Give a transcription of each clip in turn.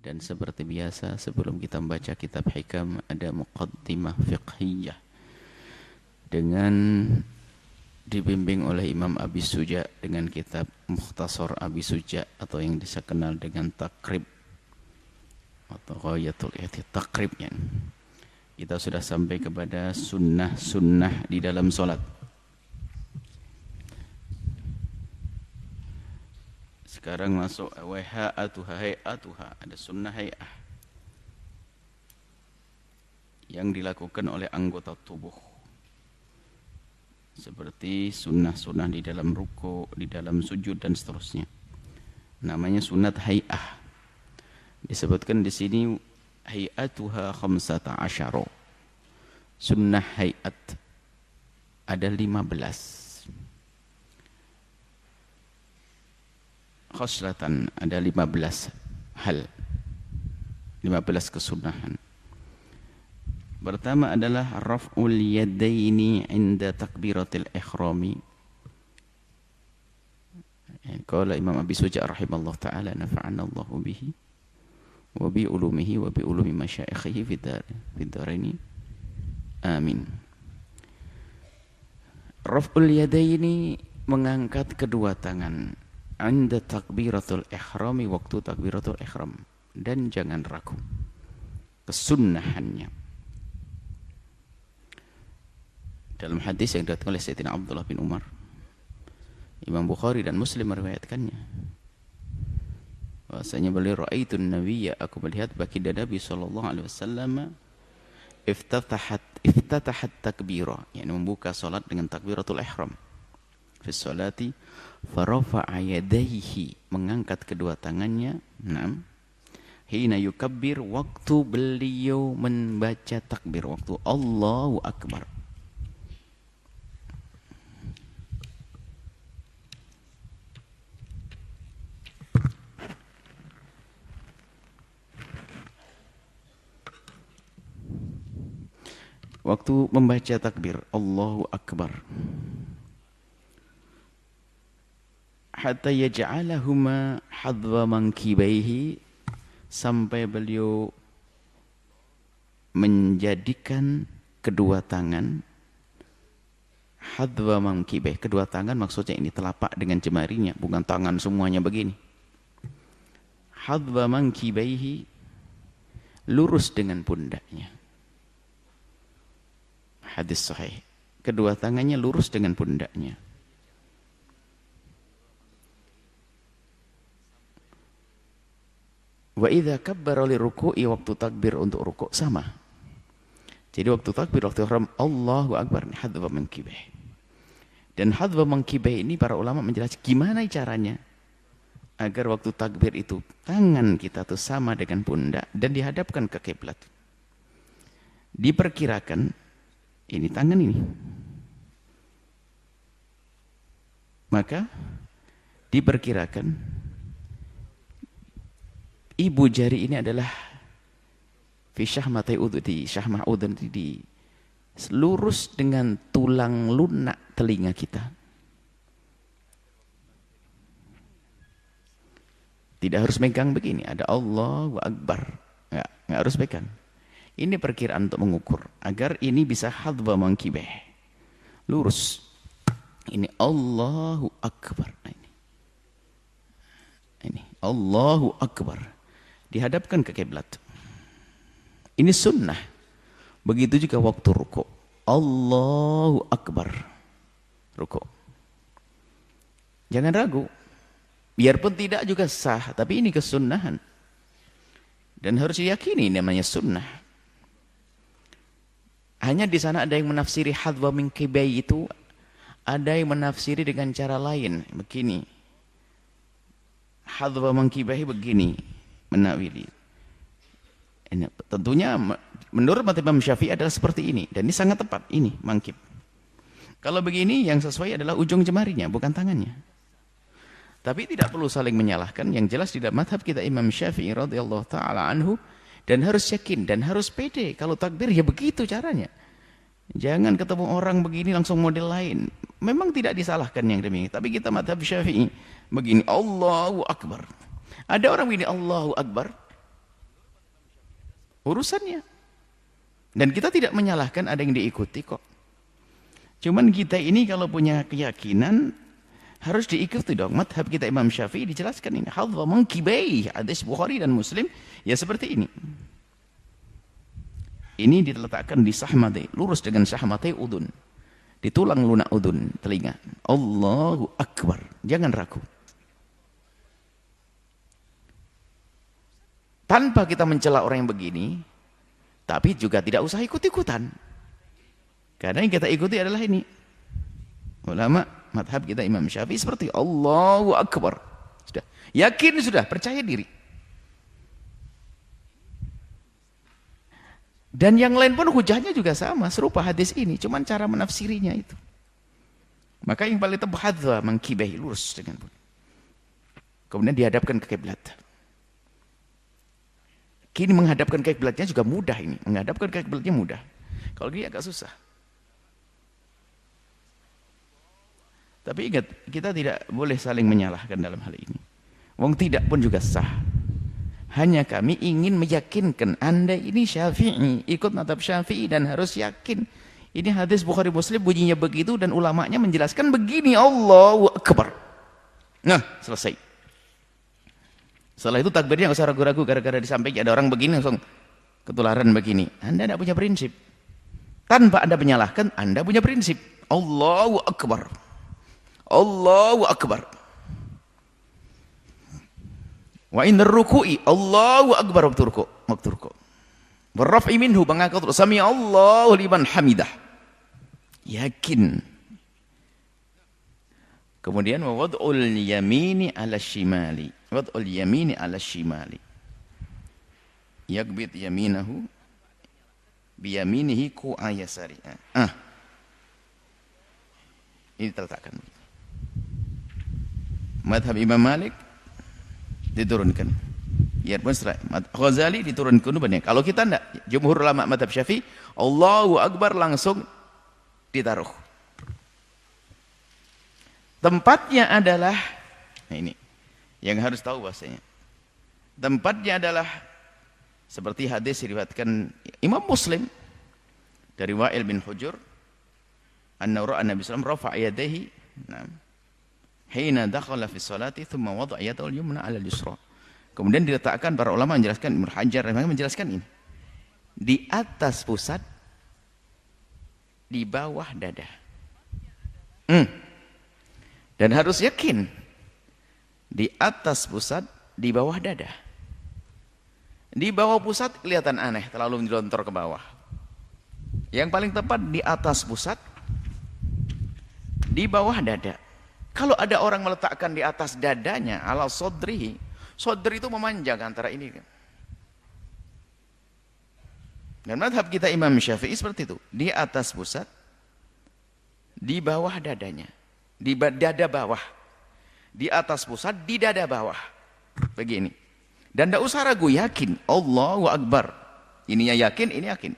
Dan seperti biasa sebelum kita membaca kitab hikam ada muqaddimah fiqhiyah dengan dibimbing oleh Imam Abi Suja dengan kitab Mukhtasar Abi Suja atau yang dikenal dengan Takrib atau Ghayatul Ihti Takribnya. Kita sudah sampai kepada sunnah-sunnah di dalam solat. Sekarang masuk waha'atuha hay'atuha, ada sunnah hay'ah yang dilakukan oleh anggota tubuh. Seperti sunnah-sunnah di dalam ruku, di dalam sujud dan seterusnya. Namanya sunnat hay'ah. Disebutkan di sini hay'atuha 15. Sunnah hay'at ada 15. Khoslatan ada 15 hal, 15 kesunahan. Pertama adalah raf'ul yadaini inda takbiratil ikhrami. Qala Imam Abi Suja rahimallahu taala nafa'ana Allahu bihi wa bi ulumihi wa bi ulumi masyayikhihi fid daraini amin. Raf'ul yadaini mengangkat kedua tangan anda takbiratul ikhrami, waktu takbiratul ikhram, dan jangan ragu kesunnahannya. Dalam hadis yang diriwayatkan oleh Sayyidina Abdullah bin Umar, Imam Bukhari dan Muslim meriwayatkannya, bahwasanya beliau ra'aitun nabiyya, aku melihat baginda Nabi sallallahu alaihi wasallam iftatahat takbira, yakni membuka salat dengan takbiratul ihram. Fi sholati farafa'a yadayhi, mengangkat kedua tangannya. Hina yukabbir, waktu beliau membaca takbir, waktu Allahu Akbar. Waktu membaca takbir Allahu Akbar, hatta yaj'alahuma hadwa mankibaihi, sampai beliau menjadikan kedua tangan hadwa mankibaih. Kedua tangan maksudnya ini telapak dengan jemarinya, bukan tangan semuanya begini. Hadwa mankibaihi, lurus dengan pundaknya. Hadis sahih, kedua tangannya lurus dengan pundaknya. Wa idza kabbara liruku'i, waktu takbir untuk rukuk sama. Jadi waktu takbir, waktu ihram Allahu Akbar, hadwa mankibah. Dan hadwa mankibah ini para ulama menjelaskan gimana caranya agar waktu takbir itu tangan kita tuh sama dengan pundak dan dihadapkan ke kiblat. Diperkirakan ini tangan ini, maka diperkirakan ibu jari ini adalah fi syahmatai udhudi, syahmah udhudi, lurus dengan tulang lunak telinga kita. Tidak harus megang begini, ada Allahu Akbar, nggak harus pegang. Ini perkiraan untuk mengukur agar ini bisa hadwa mankibah, lurus. Ini Allahu Akbar, ini Allahu Akbar, dihadapkan ke kiblat. Ini sunnah. Begitu juga waktu ruku, Allahu Akbar, ruku. Jangan ragu, biarpun tidak juga sah, tapi ini kesunnahan dan harus diyakini namanya sunnah. Hanya di sana ada yang menafsiri hadwa min kibai itu, ada yang menafsiri dengan cara lain begini. Hadwa min kibai begini menawili. Ini tentunya menurut mazhab Imam Syafi'i adalah seperti ini, dan ini sangat tepat, ini mangkib. Kalau begini yang sesuai adalah ujung jemarinya, bukan tangannya. Tapi tidak perlu saling menyalahkan, yang jelas di dalam mazhab kita Imam Syafi'i radhiyallahu taala anhu, dan harus yakin dan harus pede kalau takbir ya begitu caranya. Jangan ketemu orang begini langsung model lain. Memang tidak disalahkan yang demikian, tapi kita mazhab Syafi'i begini, Allahu Akbar. Ada orang begini Allahu Akbar, urusannya. Dan kita tidak menyalahkan ada yang diikuti kok. Cuman kita ini kalau punya keyakinan harus diikuti dong. Madhab kita Imam Syafi'i dijelaskan ini. Hadza mankibai, hadis Bukhari dan Muslim ya seperti ini. Ini diletakkan di sahmati, lurus dengan sahmati udun. Di tulang lunak udun, telinga. Allahu Akbar. Jangan ragu. Tanpa kita mencela orang yang begini, tapi juga tidak usah ikut-ikutan. Karena yang kita ikuti adalah ini. Ulama madhab kita Imam Syafi'i seperti Allahu Akbar. Sudah. Yakin sudah, percaya diri. Dan yang lain pun hujahnya juga sama, serupa hadis ini. Cuman cara menafsirinya itu. Maka yang paling tepat hadza mangkibahi, lurus dengan pun. Kemudian dihadapkan ke kiblat. Kini menghadapkan ke kiblatnya juga mudah ini. Menghadapkan ke kiblatnya mudah. Kalau gini agak susah. Tapi ingat, kita tidak boleh saling menyalahkan dalam hal ini. Wong tidak pun juga sah. Hanya kami ingin meyakinkan Anda ini Syafi'i, ikut mazhab Syafi'i dan harus yakin. Ini hadis Bukhari Muslim bunyinya begitu dan ulamanya menjelaskan begini, Allahu Akbar. Nah, selesai. Setelah itu takbirnya nggak usah ragu-ragu gara-gara disampaikan ada orang begini langsung ketularan begini. Anda tidak punya prinsip. Tanpa Anda menyalahkan, Anda punya prinsip. Allahu Akbar. Allahu Akbar. Wa innar ruku'i Allahu Akbar waktu ruku'. Warraf'i minhu mengangkat sami Allahu liman hamidah. Yakin. Kemudian wa wad'ul yamini 'ala shimali. Wad'ul yamini 'ala shimali. Yakbit yaminahu biyaminihi ku'a yasari. Ini terletakkan. Madhab Imam Malik diturunkan. Ya pun setelah Ghazali diturunkan banyak. Kalau kita enggak, jumhur ulama madhab Syafi'i, Allahu Akbar langsung ditaruh. Tempatnya adalah, nah ini yang harus tahu bahasanya. Tempatnya adalah seperti hadis diriwayatkan Imam Muslim dari Wa'il bin Hujur, anna ra'a Nabi sallallahu alaihi wasallam rafa'a yadayhi, hina dakhala fi sholati thumma wada'a yadahu al-yumna 'ala al-yusra. Kemudian diletakkan, para ulama menjelaskan, Ibnu Hajar menjelaskan ini. Di atas pusat, di bawah dada. Dan harus yakin. Di atas pusat, di bawah dada. Di bawah pusat kelihatan aneh, terlalu melontor ke bawah. Yang paling tepat di atas pusat, di bawah dada. Kalau ada orang meletakkan di atas dadanya, ala sodrihi, sodri itu memanjang antara ini. Dan madhab kita Imam Syafi'i seperti itu. Di atas pusat, di bawah dadanya. Di dada bawah. Di atas pusat, di dada bawah. Begini. Dan tidak usah ragu, yakin. Allahu Akbar. Ininya yakin, ini yakin.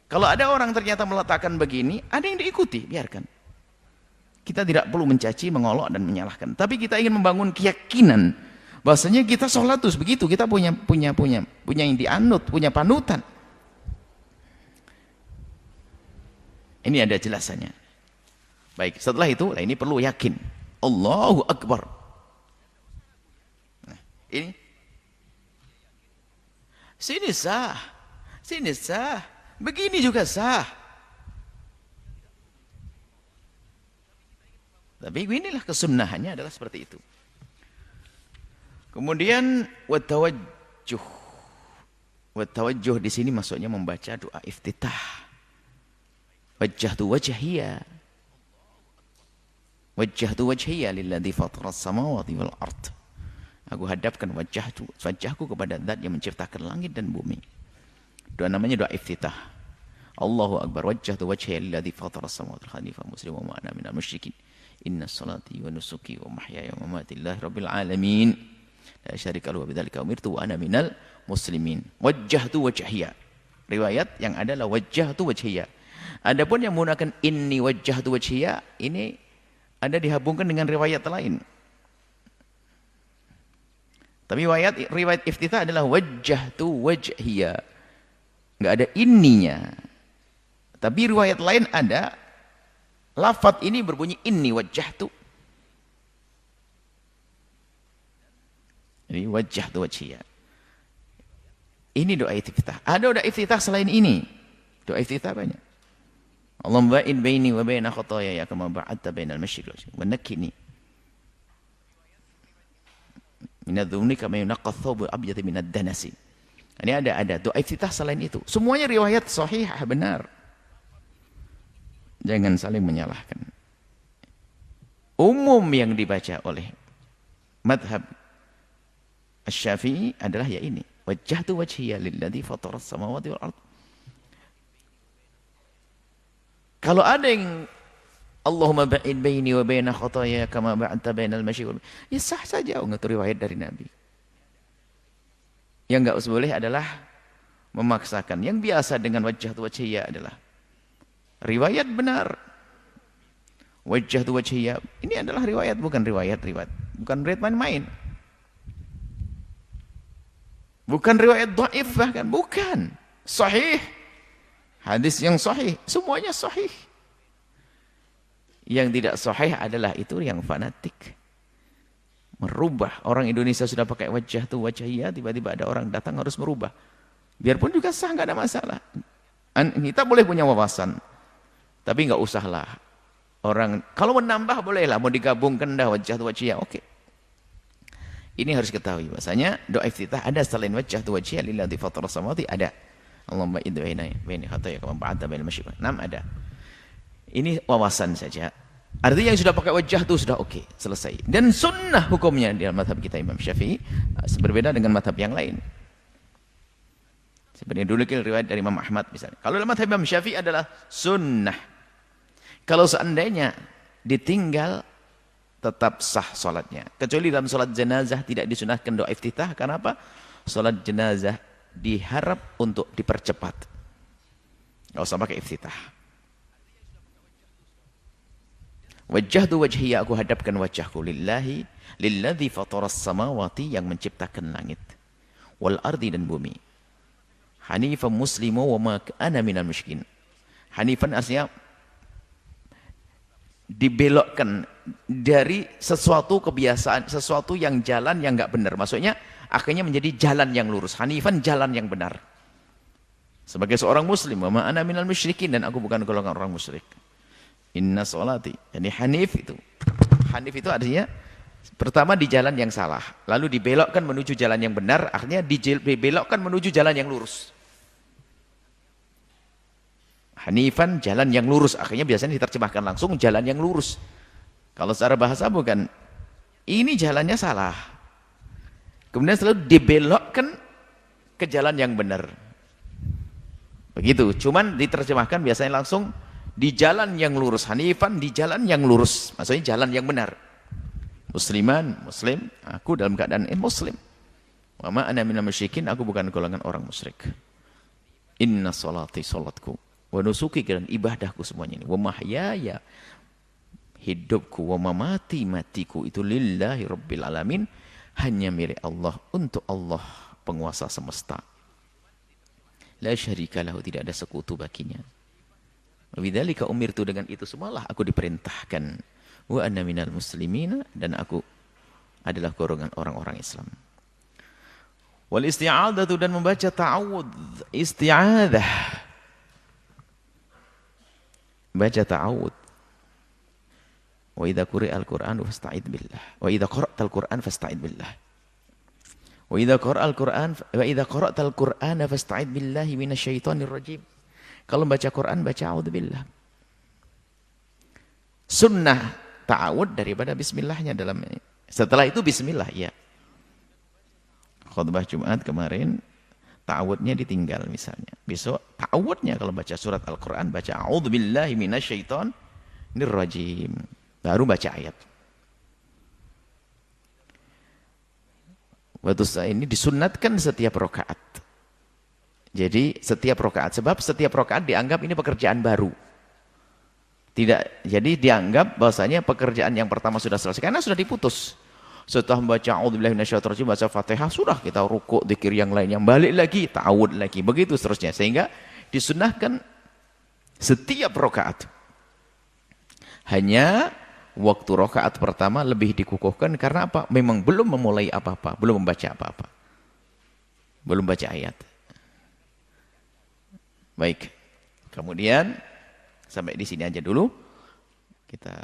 Kalau ada orang ternyata meletakkan begini, ada yang diikuti, biarkan. Kita tidak perlu mencaci, mengolok dan menyalahkan. Tapi kita ingin membangun keyakinan bahwasanya kita sholat terus begitu. Kita punya yang dianut, punya panutan. Ini ada jelasannya. Baik, setelah itu, ini perlu yakin. Allahu Akbar. Nah, ini. Sini sah. Sini sah. Begini juga sah. Tapi inilah kesunahannya adalah seperti itu. Kemudian watawajjuh. Watawajjuh di sini maksudnya membaca doa iftitah. Wajjahtu wajhiya. Wajjahtu wajhiya lilladzi fatara as-samawati wal ard. Aku hadapkan wajahku kepada Zat yang menciptakan langit dan bumi. Doa namanya doa iftitah. Allahu Akbar. Wajjahtu wajhiya lilladzi fatara as-samawati wal ardi musliman wa ana minal musyrikin. Inna salati wa nusuki wa mahyaya wa mamati lillahi rabbil alamin. La syarika lahu wa bidzalika umirtu wa ana minal muslimin. Wajjahtu wajhiya. Riwayat yang adalah wajjahtu wajhiya. Adapun yang menggunakan inni wajjahtu wajhiya, ini ada dihubungkan dengan riwayat lain. Tapi riwayat iftitah adalah wajjahtu wajhiya. nggak ada inninya. Tapi riwayat lain ada lafadz ini berbunyi inni wajjahtu. Jadi wajjahtu wajhiya. Ini doa iftitah. Ada doa iftitah selain ini. Doa iftitah banyak. Allahumma ba'id baini wa baina khataaya kama ba'adta bainal masyriqi wal maghrib. Wa nakkini min adh-dhunni kama yunqqa ath-thawbu abyad min ad-danasi. Ini ada doa iftitah selain itu. Semuanya riwayat sahihah benar. Jangan saling menyalahkan. Umum yang dibaca oleh madhab Asy-Syafi'i adalah ya ini. Wajjahtu wajhiya lilladzi fatara as-samawati wal ardh. Kalau ada yang Allahumma ba'id baini wa baina khataaya kama ba'adta bainal masyriqi wal maghrib, ya sah saja untuk riwayat dari Nabi. Yang enggak boleh adalah memaksakan. Yang biasa dengan wajjahtu wajhiya adalah riwayat benar. Wajjahtu wajhiya ini adalah riwayat, bukan riwayat. Bukan riwayat main-main. Bukan riwayat dhaif bahkan, bukan. Sahih. Hadis yang sahih, semuanya sahih. Yang tidak sahih adalah itu yang fanatik. Merubah. Orang Indonesia sudah pakai wajjahtu wajhiya, tiba-tiba ada orang datang harus merubah. Biarpun juga sah, nggak ada masalah. Kita boleh punya wawasan. Tapi nggak usahlah. Orang, kalau menambah bolehlah, mau digabungkan dah wajjahtu wajhiya, oke. Ini harus ketahui bahasanya doa iftitah ada selain wajjahtu wajhiya lilladzi fatara as-samawati, ada. Allahumma ba'id baini khataaya kama ba'adta bainal masyriqi. 6 ada. Ini wawasan saja. Artinya yang sudah pakai wajjahtu sudah oke, selesai. Dan sunnah hukumnya di dalam mazhab kita Imam Syafi'i berbeda dengan mazhab yang lain. Seperti dulu riwayat dari Imam Ahmad misalnya. Kalau dalam mazhab Imam Syafi'i adalah sunnah. Kalau seandainya ditinggal tetap sah salatnya. Kecuali dalam salat jenazah tidak disunahkan doa iftitah. Karena apa? Salat jenazah diharap untuk dipercepat. Enggak usah pakai iftitah. Wajjahtu wajhiya, aku hadapkan wajahku lilladzi fatara as-samawati, yang menciptakan langit, wal ardi, dan bumi. Hanifan muslimu wa ma ana minal musyrikin. Hanifan artinya dibelokkan dari sesuatu kebiasaan, sesuatu yang jalan yang enggak benar. Maksudnya akhirnya menjadi jalan yang lurus. Hanifan, jalan yang benar. Sebagai seorang muslim, wa ma ana minal musyrikin, dan aku bukan golongan orang musyrik. Inna sholati. Jadi hanif itu. Hanif itu artinya pertama di jalan yang salah, lalu dibelokkan menuju jalan yang benar, akhirnya dibelokkan menuju jalan yang lurus. Hanifan, jalan yang lurus, akhirnya biasanya diterjemahkan langsung jalan yang lurus. Kalau secara bahasa bukan, ini jalannya salah. Kemudian selalu dibelokkan ke jalan yang benar. Begitu, cuman diterjemahkan biasanya langsung di jalan yang lurus. Hanifan, di jalan yang lurus, maksudnya jalan yang benar. Musliman, muslim, aku dalam keadaan muslim. Wa ma ana minal musyrikin, aku bukan golongan orang musyrik. Inna sholati, salatku, wa nusuki, dan ibadahku semuanya ini, wa mahyaya, hidupku, wa mamati, matiku, itu lillahi rabbil alamin, hanya milik Allah, untuk Allah penguasa semesta. La syarika lahu, tidak ada sekutu baginya. Wa bidzalika umirtu, dengan itu semalah aku diperintahkan. Wa anna minal muslimina, dan aku adalah golongan orang-orang Islam. Wal isti'adzatu, dan membaca ta'awudz, isti'adzah, baca ta'awudz. Wa idza quri'al Qur'an fasta'id billah. Wa idza qara'tal Qur'an fasta'id billah. Wa idza qara'al Qur'an wa idza qara'tal Qur'ana fasta'id billahi minasyaitonir rajim. Kalau baca Quran, baca a'udzubillah. Sunnah ta'awud daripada bismillahnya dalam ini. Setelah itu bismillah, ya. Khutbah Jumat kemarin ta'awudnya ditinggal misalnya. Besok ta'awudnya kalau baca surat Al-Qur'an baca a'udzubillahi minasyaitonir rajim. Baru baca ayat. Waktu ini disunnatkan setiap rakaat. Jadi setiap rakaat, sebab setiap rakaat dianggap ini pekerjaan baru. Tidak, jadi dianggap bahwasanya pekerjaan yang pertama sudah selesai karena sudah diputus. Setelah membaca a'udzubillahi minasyaitonir rajim, baca Fatihah, sudah kita rukuk, zikir yang lainnya, balik lagi, ta'awud lagi, begitu seterusnya. Sehingga disunahkan setiap rakaat. Hanya waktu rakaat pertama lebih dikukuhkan karena apa? Memang belum memulai apa-apa, belum membaca apa-apa. Belum baca ayat. Baik. Kemudian sampai di sini aja dulu. Kita